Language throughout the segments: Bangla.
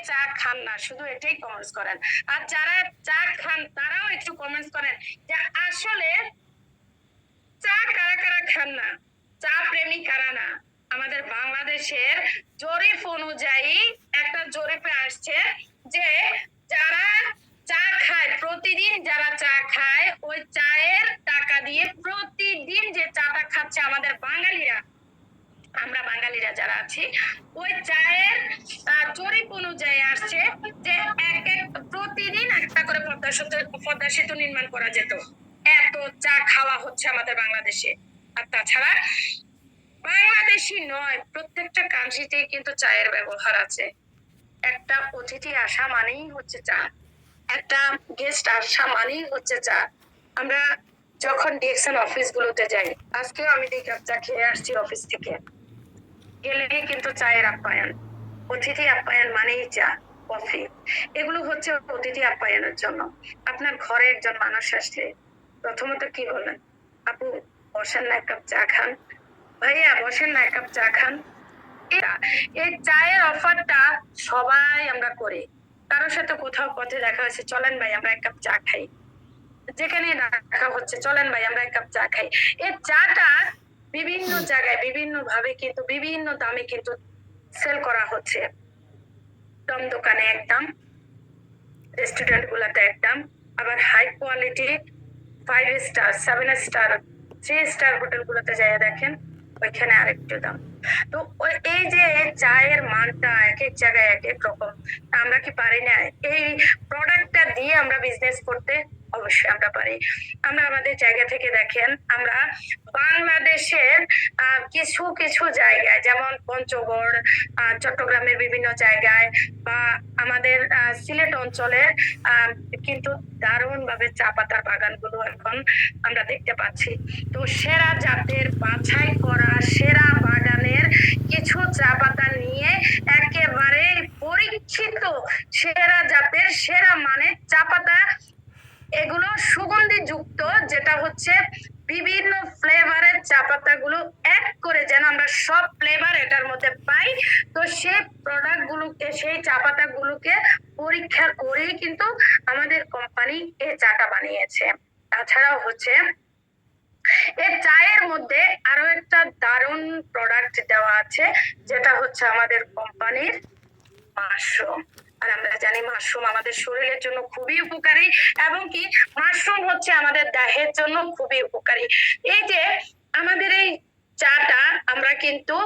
চা খান না, শুধু এটাই কমেন্টস করেন। আর যারা চা খান তারাও একটু কমেন্টস করেন যে আসলে চা কারা কারা খান না, চা প্রেমী কারা না। আমাদের বাংলাদেশের জরিপ অনুযায়ী একটা জরিপে আসছে যে যারা চা খায় প্রতিদিন, যারা চা খায় ওই চায়ের টাকা দিয়ে প্রতিদিন যে চাটা খাচ্ছে আমাদের বাঙালিরা, আমরা বাঙালিরা যারা আছি, ওই চায়ের জরিপ অনুযায়ী আসছে যে প্রতিদিন একটা করে পদ্মা সেতু নির্মাণ করা যেত, এত চা খাওয়া হচ্ছে আমাদের বাংলাদেশে। আর তাছাড়া বাংলাদেশি নয়, প্রত্যেকটা কান্ট্রিতেই কিন্তু চায়ের ব্যবহার আছে। একটা অতিথি আসা মানেই হচ্ছে চা, একটা গেস্ট আসা মানেই হচ্ছে চা। আমরা যখন ডিএক্সএন অফিস গুলোতে যাই, আজকেও আমি 2 কাপ চা খেয়ে আসছি অফিস থেকে, গেলেই কিন্তু চায়ের আপ্যায়ন। অতিথি আপ্যায়ন মানেই চা, কফি, এগুলো হচ্ছে অতিথি আপ্যায়নের জন্য। আপনার ঘরে একজন মানুষ আসলে প্রথমত কি বলেন? আপু বসেন না, এক কাপ চা খান। ভাইয়া বসেন না, এক কাপ চা খান। এই চায়ের অফারটা সবাই আমরা করি। কারোর সাথে কোথাও পথে দেখা হয়েছে, চলেন ভাই আমরা এক কাপ চা খাই। যেখানে দেখা হচ্ছে, চলেন ভাই আমরা এক কাপ চা খাই। এই চাটা বিভিন্ন জায়গায় বিভিন্ন ভাবে কিন্তু বিভিন্ন দামে কিন্তু সেল করা হচ্ছে। কম দোকানে একদম, রেস্টুরেন্ট গুলাতে একদম, আবার high quality 5 star 7 star 3 star hotel গুলোতে যাই দেখেন ওইখানে আরেকটু দাম। তো এই যে চায়ের মানটা এক এক জায়গায় এক এক রকম, আমরা কি পারি না এই প্রোডাক্টটা দিয়ে আমরা বিজনেস করতে? অবশ্যই আমরা পারি। আমরা আমাদের জায়গা থেকে দেখেন, আমরা বাংলাদেশের কিছু কিছু জায়গায় যেমন পঞ্চগড়, চট্টগ্রামের বিভিন্ন জায়গায় বা আমাদের সিলেট অঞ্চলের কিন্তু দারুণ ভাবে চা পাতার বাগানগুলো এখন আমরা দেখতে পাচ্ছি। তো সেরা জাতের বাছাই করা সেরা বাগানের কিছু চা পাতা নিয়ে একেবারে পরীক্ষিত সেরা জাতের সেরা মানের চা পাতা, এগুলো সুগন্ধি যুক্ত, যেটা হচ্ছে বিভিন্ন ফ্লেভারের চা পাতাগুলো এক করে যেন আমরা সব ফ্লেভার এটার মধ্যে পাই। তো সেই প্রোডাক্ট গুলোকে, সেই চা পাতা গুলোকে পরীক্ষা করেই কিন্তু আমাদের কোম্পানি এই চাটা বানিয়েছে। তাছাড়াও হচ্ছে এই চায়ের মধ্যে আরো একটা দারুণ প্রোডাক্ট দেওয়া আছে, যেটা হচ্ছে আমাদের কোম্পানির মাশরুম। আর আমরা জানি মাশরুম আমাদের শরীরের জন্য খুবই উপকারী, এবং কি মাশরুম হচ্ছে আমাদের দেহের জন্য খুবই উপকারী। এই যে আমাদের এই চাটা আমরা কিন্তু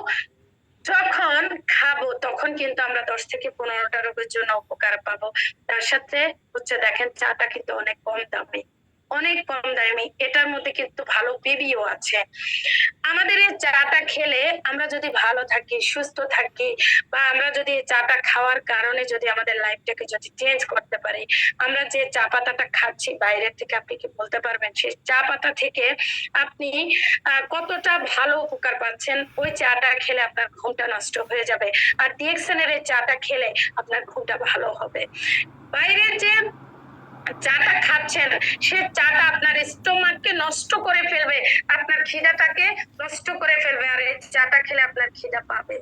যখন খাবো তখন কিন্তু আমরা 10 থেকে 15টা রোগের জন্য উপকার পাবো। তার সাথে হচ্ছে দেখেন চাটা কিন্তু অনেক কম দামি, অনেক কম দামি, এটার মধ্যে কিন্তু ভালো বেবিও আছে। আমাদের এই চাটা খেলে আমরা যদি ভালো থাকি, সুস্থ থাকি, বা আমরা যদি এই চাটা খাওয়ার কারণে যদি আমাদের লাইফটাকে যদি চেঞ্জ করতে পারি, আমরা যে চা পাতাটা খাচ্ছি বাইরের থেকে, আপনি কি বলতে পারবেন সেই চা পাতা থেকে আপনি কতটা ভালো উপকার পাচ্ছেন? ওই চাটা খেলে আপনার ঘুমটা নষ্ট হয়ে যাবে, আর ডিএক্সএন এর চাটা খেলে আপনার ঘুমটা ভালো হবে। বাইরের যে চাটা খাচ্ছেন সে চাটা আপনার স্টোমাককে নষ্ট করে ফেলবে, আপনার খিদাটাকে নষ্ট করে ফেলবে। আর এই চাটা খেলে আপনার খিদা পাবে,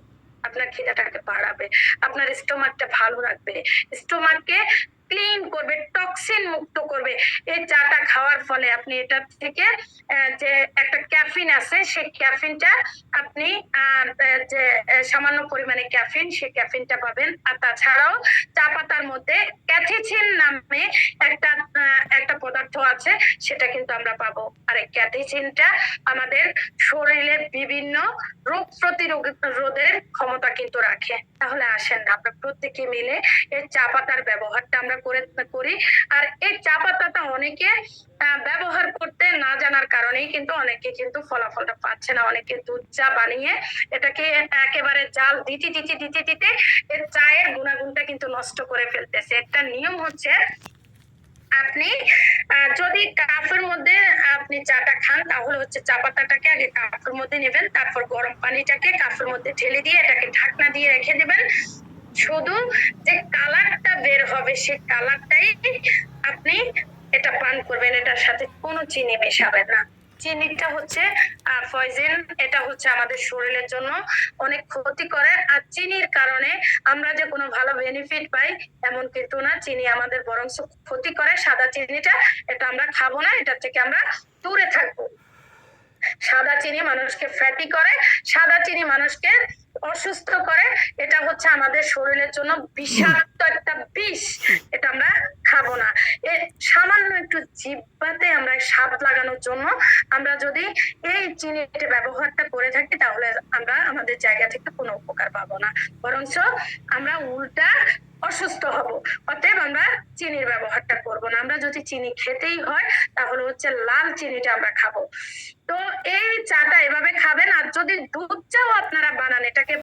আপনার খিদাটাকে বাড়াবে, আপনার স্টোমাকটা ভালো রাখবে, স্টোমাককে ক্লিন করবে, টক্সিন মুক্ত করবে। এই চাটা খাওয়ার ফলে আপনি এটা থেকে যে একটা ক্যাফিন আছে, সেই ক্যাফিনটা আপনি যে সামান্য পরিমাণে ক্যাফিন, সেই ক্যাফিনটা পাবেন। আর তাছাড়াও চা পাতার মধ্যে ক্যাথিচিন নামে একটা একটা পদার্থ আছে, সেটা কিন্তু আমরা পাবো। আর এই ক্যাথিচিনটা আমাদের শরীরের বিভিন্ন রোগ প্রতিরোধের ক্ষমতা কিন্তু রাখে। তাহলে আসেন আমরা প্রত্যেকে মিলে এই চা পাতার ব্যবহারটা আমরা করি। আর এই চা পাতাটা অনেকে ব্যবহার করতে না জানার কারণেই কিন্তু অনেকে কিন্তু ফলাফলটা পাচ্ছে না। অনেকে দুধ চা বানিয়ে এটাকে একেবারে জাল দিতে দিতে দিতে দিতে এর চায়ের গুণাগুণটা কিন্তু নষ্ট করে ফেলতেছে। একটা নিয়ম হচ্ছে, আপনি যদি কাপের মধ্যে আপনি চাটা খান, তাহলে হচ্ছে চা পাতাটাকে আগে কাপের মধ্যে নেবেন, তারপর গরম পানিটাকে কাপের মধ্যে ঢেলে দিয়ে এটাকে ঢাকনা দিয়ে রেখে দেবেন। শুধু যে কালারটা বের হবে সেই কালারটাই আপনি এটা পান করবেন, এটার সাথে কোনো চিনি মেশাবেন না। চিনিটা হচ্ছে পয়জন, এটা হচ্ছে আমাদের শরীরের জন্য অনেক ক্ষতি করে। আর চিনির কারণে আমরা যে কোনো ভালো বেনিফিট পাই এমন কিন্তু না, চিনি আমাদের বরং ক্ষতি করে। সাদা চিনিটা এটা আমরা খাবো না, এটা থেকে আমরা দূরে থাকবো। সাদা চিনি মানুষকে ফ্যাটি করে, সাদা চিনি মানুষকে অসুস্থ করে, এটা হচ্ছে আমাদের শরীরের জন্য বিষাক্ত একটা বিষ, এটা আমরা খাবো না। সামান্য একটু জিহ্বাতে আমরা স্বাদ লাগানোর জন্য আমরা যদি এই চিনিটা ব্যবহারটা করে থাকি তাহলে আমরা আমাদের জায়গা থেকে কোনো উপকার পাবো না, বরঞ্চ আমরা উল্টা অসুস্থ হব। অতএব আমরা চিনির ব্যবহারটা করবো না। আমরা যদি চিনি খেতেই হয় তাহলে হচ্ছে লাল চিনিটা আমরা খাবো। তো এই চাটা এভাবে খাবেন। আর যদি দুধ চাও আপনারা বানান, এটাকে